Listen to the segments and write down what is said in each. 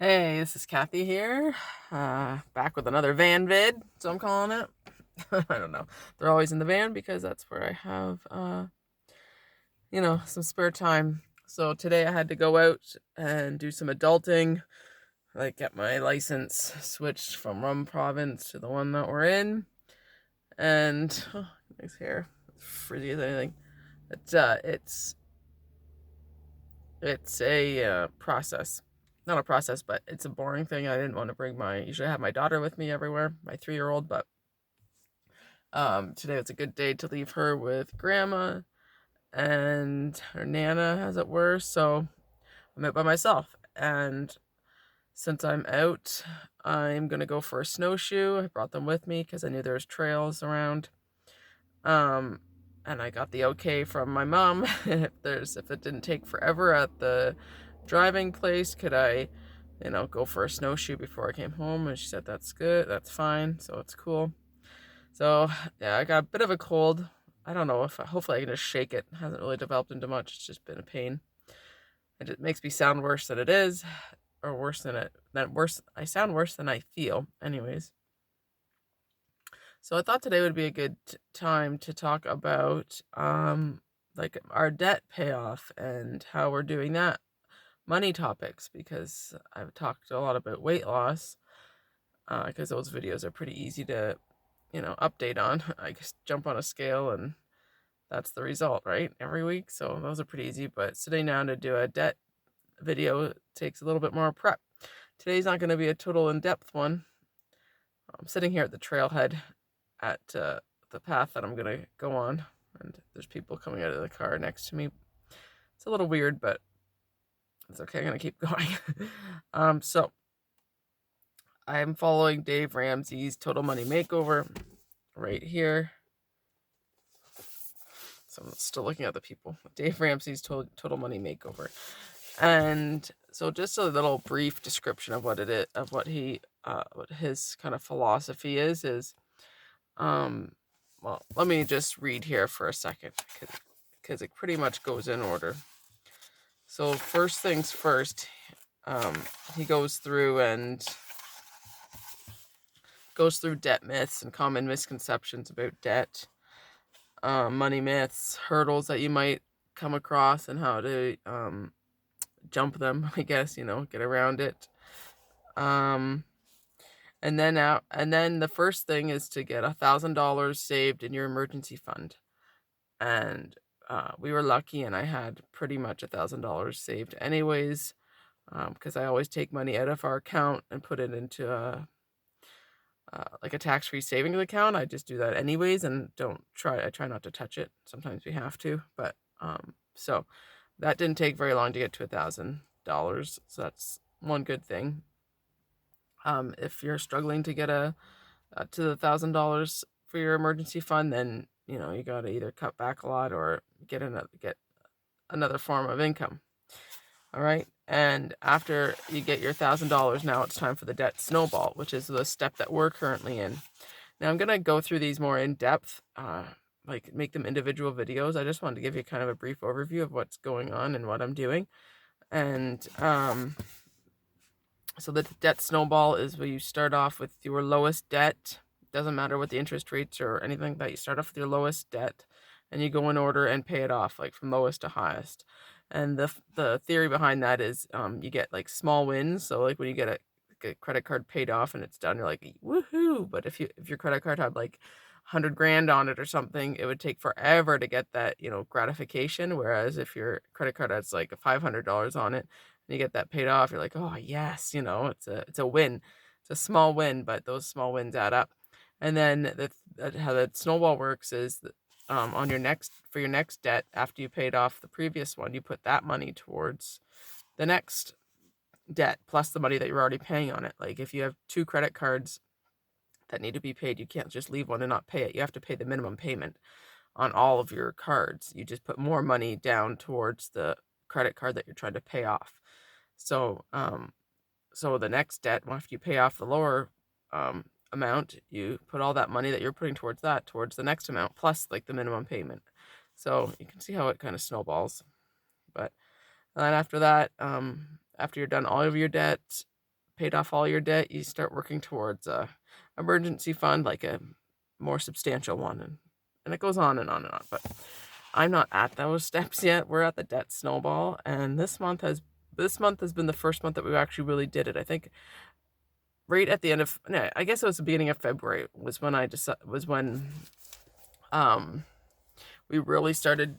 Hey, this is Kathy here, back with another van vid, so I'm calling it. I don't know. They're always in the van because that's where I have, some spare time. So today I had to go out and do some adulting, like get my license switched from Rum Province to the one that we're in. And, nice hair. It's frizzy as anything. It's, it's a process. Not a process, but it's a boring thing. I didn't want to bring usually I have my daughter with me everywhere, my 3-year-old, but today was a good day to leave her with grandma and her nana, as it were. So I'm out by myself. And since I'm out, I'm going to go for a snowshoe. I brought them with me because I knew there was trails around. Um, and I got the okay from my mom. If it didn't take forever at the driving place, could I, go for a snowshoe before I came home? And she said, that's good, that's fine, so it's cool. So, yeah, I got a bit of a cold. I don't know hopefully I can just shake it. It hasn't really developed into much, it's just been a pain. It makes me sound worse than it is, or I sound worse than I feel, anyways. So I thought today would be a good time to talk about like our debt payoff and how we're doing that, money topics, because I've talked a lot about weight loss, because those videos are pretty easy to, update on. I just jump on a scale and that's the result, right? Every week. So those are pretty easy, but sitting down to do a debt video takes a little bit more prep. Today's not going to be a total in-depth one. I'm sitting here at the trailhead at the path that I'm going to go on, and there's people coming out of the car next to me. It's a little weird, but it's okay. I'm going to keep going. So I'm following Dave Ramsey's Total Money Makeover right here. So I'm still looking at the people. Dave Ramsey's Total Money Makeover. And so just a little brief description of what it is, of what his kind of philosophy is, well, let me just read here for a second, because it pretty much goes in order. So first things first, he goes through debt myths and common misconceptions about debt, money myths, hurdles that you might come across, and how to jump them, I guess, get around it. And then the first thing is to get $1,000 saved in your emergency fund. And we were lucky, and I had pretty much $1,000 saved anyways, because I always take money out of our account and put it into like a tax-free savings account. I just do that anyways, and I try not to touch it. Sometimes we have to, but so that didn't take very long to get to $1,000. So that's one good thing. If you're struggling to get to the $1,000 for your emergency fund, then you got to either cut back a lot or get another form of income. All right. And after you get your $1,000, now it's time for the debt snowball, which is the step that we're currently in. Now I'm going to go through these more in depth, like make them individual videos. I just wanted to give you kind of a brief overview of what's going on and what I'm doing. And so the debt snowball is where you start off with your lowest debt. Doesn't matter what the interest rates or anything, that you start off with your lowest debt and you go in order and pay it off, like from lowest to highest. And the theory behind that is you get like small wins. So like when you get a credit card paid off and it's done, you're like, woohoo. But if your credit card had like 100 grand on it or something, it would take forever to get that, gratification. Whereas if your credit card has like $500 on it, and you get that paid off, you're like, oh yes, it's a win. It's a small win, but those small wins add up. And then how the snowball works is that, for your next debt, after you paid off the previous one, you put that money towards the next debt plus the money that you're already paying on it. Like if you have 2 credit cards that need to be paid, you can't just leave one and not pay it. You have to pay the minimum payment on all of your cards. You just put more money down towards the credit card that you're trying to pay off. So so the next debt, after you pay off the lower amount, you put all that money that you're putting towards the next amount, plus like the minimum payment. So you can see how it kind of snowballs. But then after that, after you're done all of your debt, paid off all your debt, you start working towards a emergency fund, like a more substantial one, and it goes on and on and on. But I'm not at those steps yet. We're at the debt snowball, and this month has been the first month that we actually really did it. I think right at the end of, no, I guess it was the beginning of February was when we really started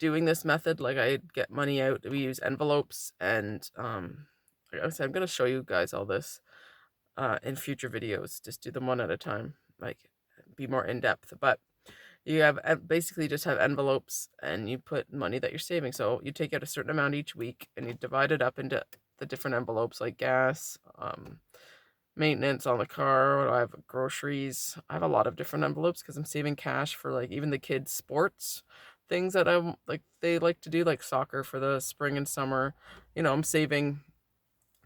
doing this method. Like, I'd get money out. We use envelopes, and like I said, I'm gonna show you guys all this in future videos. Just do them one at a time, like be more in depth. But you have basically just have envelopes, and you put money that you're saving. So you take out a certain amount each week, and you divide it up into the different envelopes, like gas, maintenance on the car. I have groceries. I have a lot of different envelopes because I'm saving cash for, like, even the kids' sports things that I'm like they like to do, like soccer for the spring and summer. I'm saving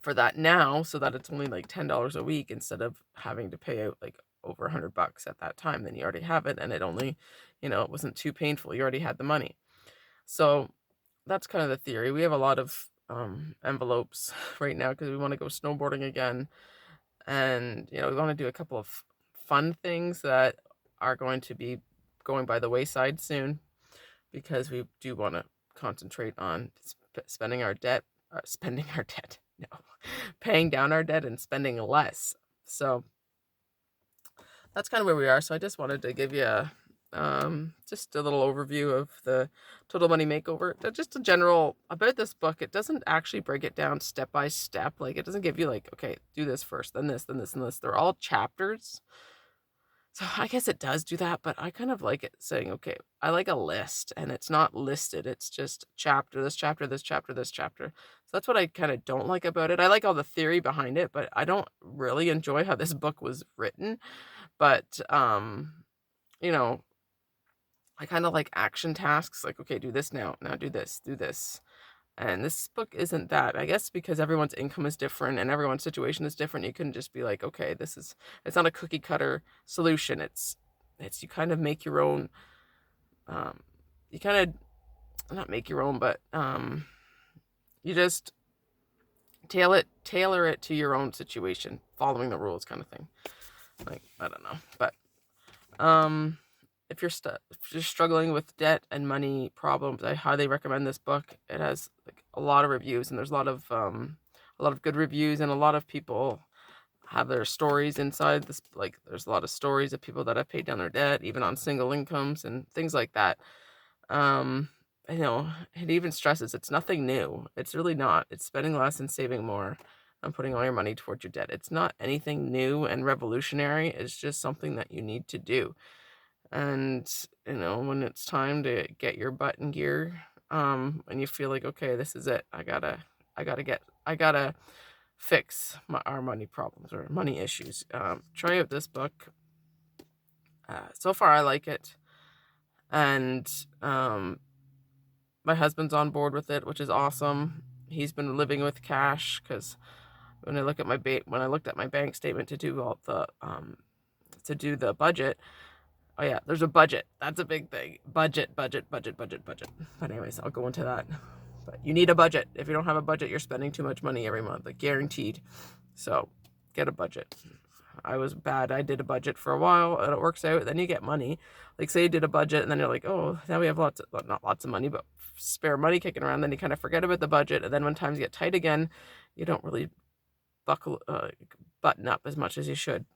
for that now, so that it's only like $10 a week instead of having to pay out like over $100 at that time. Then you already have it, and it only, it wasn't too painful. You already had the money. So that's kind of the theory. We have a lot of envelopes right now because we want to go snowboarding again, and we want to do a couple of fun things that are going to be going by the wayside soon, because we do want to concentrate on spending our debt, no, paying down our debt and spending less. So that's kind of where we are. So I just wanted to give you just a little overview of the Total Money Makeover. Just a general about this book. It doesn't actually break it down step by step. Like, it doesn't give you like, okay, do this first, then this, then this, and this. They're all chapters. So I guess it does do that, but I kind of like it saying, okay, I like a list, and it's not listed. It's just chapter, this chapter, this chapter, this chapter. So that's what I kind of don't like about it. I like all the theory behind it, but I don't really enjoy how this book was written. But, I kind of like action tasks, like, okay, do this now do this, do this. And this book isn't that. I guess because everyone's income is different and everyone's situation is different, you can just be like, okay, it's not a cookie cutter solution. It's you kind of make your own, you kind of not make your own, but you just tailor it to your own situation, following the rules kind of thing. Like, I don't know, but if you're struggling with debt and money problems, I highly recommend this book. It has like a lot of reviews, and there's a lot of good reviews, and a lot of people have their stories inside this. Like, there's a lot of stories of people that have paid down their debt, even on single incomes and things like that. It even stresses it's nothing new. It's really not. It's spending less and saving more and putting all your money towards your debt. It's not anything new and revolutionary. It's just something that you need to do. And when it's time to get your butt in gear, and you feel like, okay, this is it, I gotta fix our money problems or money issues, try out this book. So far I like it, and my husband's on board with it, which is awesome. He's been living with cash, because when I looked at my bank statement to do the budget. Oh yeah, there's a budget. That's a big thing. Budget. But anyways, I'll go into that. But you need a budget. If you don't have a budget, you're spending too much money every month, like guaranteed. So get a budget. I was bad. I did a budget for a while, and it works out. Then you get money. Like, say you did a budget, and then you're like, oh, now we have not lots of money, but spare money kicking around. Then you kind of forget about the budget, and then when times get tight again, you don't really button up as much as you should.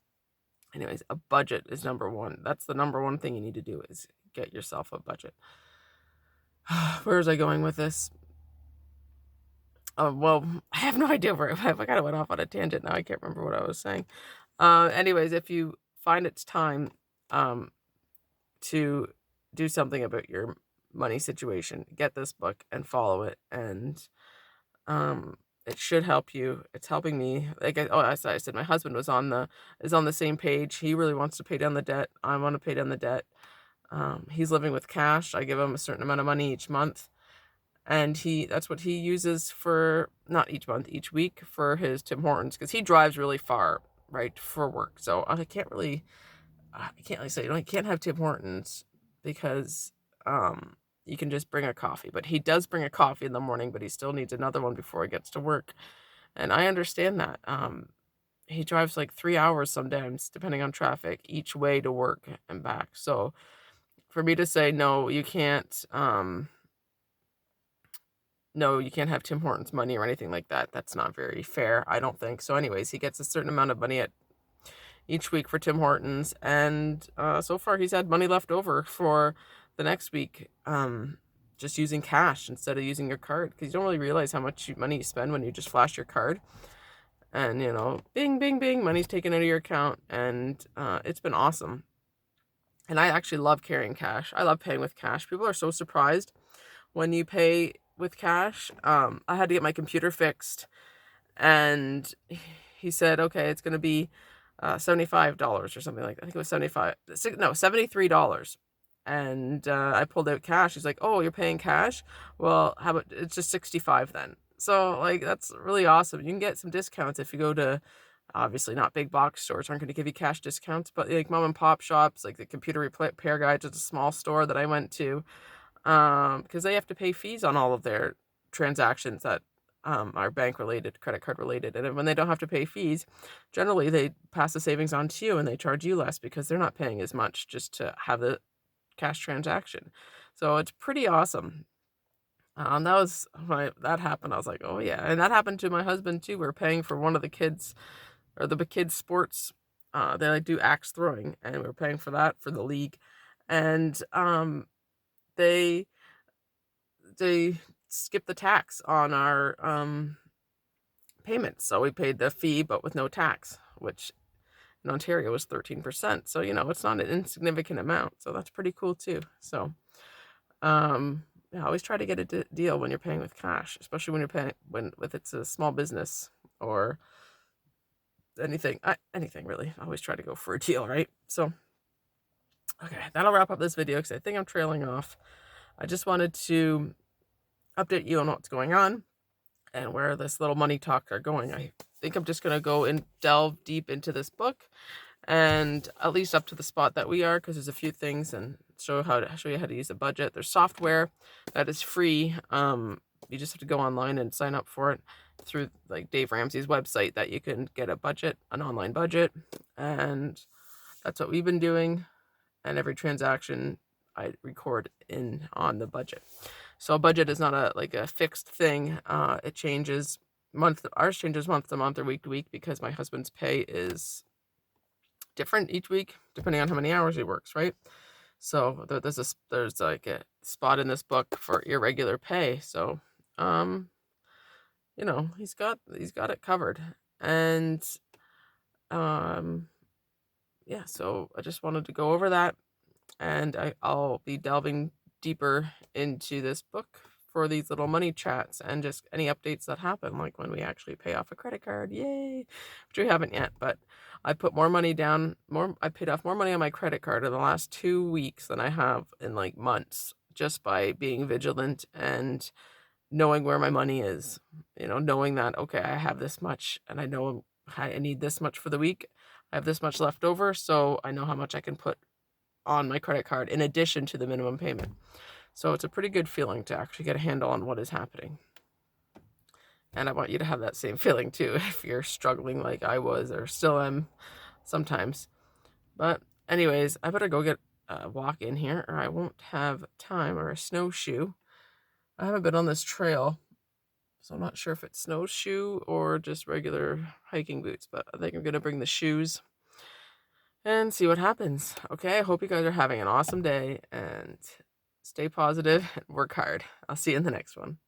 Anyways, a budget is number one. That's the number one thing you need to do, is get yourself a budget. Where was I going with this? Well, I have no idea where I kind of went off on a tangent now. I can't remember what I was saying. Anyways, if you find it's time to do something about your money situation, get this book and follow it, and it should help you. It's helping me. Like, as I said, my husband is on the same page. He really wants to pay down the debt. I want to pay down the debt. He's living with cash. I give him a certain amount of money each month, and that's what he uses for, not each month, each week, for his Tim Hortons, because he drives really far, right, for work. So I can't really say, you can't have Tim Hortons, because you can just bring a coffee. But he does bring a coffee in the morning, but he still needs another one before he gets to work. And I understand that. He drives like 3 hours sometimes, depending on traffic, each way to work and back. So for me to say, no, you can't, no, you can't have Tim Hortons money or anything like that, that's not very fair, I don't think. So anyways, he gets a certain amount of money at each week for Tim Hortons, and so far he's had money left over for the next week, just using cash instead of using your card, because you don't really realize how much money you spend when you just flash your card, and bing, bing, bing, money's taken out of your account, and it's been awesome. And I actually love carrying cash. I love paying with cash. People are so surprised when you pay with cash. I had to get my computer fixed, and he said, okay, it's going to be $75 or something like that. I think it was $73. And I pulled out cash. He's like, oh, you're paying cash? Well, how about it's just 65 then? So like, that's really awesome. You can get some discounts if you go to, obviously not big box stores aren't going to give you cash discounts, but like mom and pop shops, like the computer repair guy, just a small store that I went to, because they have to pay fees on all of their transactions that are bank related, credit card related. And when they don't have to pay fees, generally they pass the savings on to you and they charge you less because they're not paying as much just to have the cash transaction. So it's pretty awesome. That was when that happened. I was like, oh yeah. And that happened to my husband too. We were paying for one of the kids, or the kids' sports. They like do axe throwing, and we were paying for that for the league. And they skipped the tax on our payments. So we paid the fee, but with no tax, which in Ontario was 13%. So, it's not an insignificant amount. So that's pretty cool too. So, yeah, always try to get a deal when you're paying with cash, especially when you're paying, if it's a small business or anything really. I always try to go for a deal, right? So, okay, that'll wrap up this video because I think I'm trailing off. I just wanted to update you on what's going on and where this little money talk are going. I think I'm just going to go and delve deep into this book, and at least up to the spot that we are, because there's a few things, and show you how to use a budget. There's software that is free. You just have to go online and sign up for it through like Dave Ramsey's website, that you can get an online budget, and that's what we've been doing. And every transaction I record in on the budget. So a budget is not a fixed thing. It changes ours changes month to month or week to week, because my husband's pay is different each week depending on how many hours he works, right? So there's like a spot in this book for irregular pay. So he's got it covered. And yeah, so I just wanted to go over that, and I'll be delving deeper into this book for these little money chats and just any updates that happen, like when we actually pay off a credit card, yay, which we haven't yet, but I put more money down, I paid off more money on my credit card in the last 2 weeks than I have in like months, just by being vigilant and knowing where my money is, knowing that, okay, I have this much and I know I need this much for the week. I have this much left over, so I know how much I can put on my credit card in addition to the minimum payment. So it's a pretty good feeling to actually get a handle on what is happening. And I want you to have that same feeling too, if you're struggling like I was or still am sometimes. But anyways, I better go get a walk in here, or I won't have time, or a snowshoe. I haven't been on this trail, so I'm not sure if it's snowshoe or just regular hiking boots, but I think I'm going to bring the shoes and see what happens. Okay, I hope you guys are having an awesome day, and stay positive and work hard. I'll see you in the next one.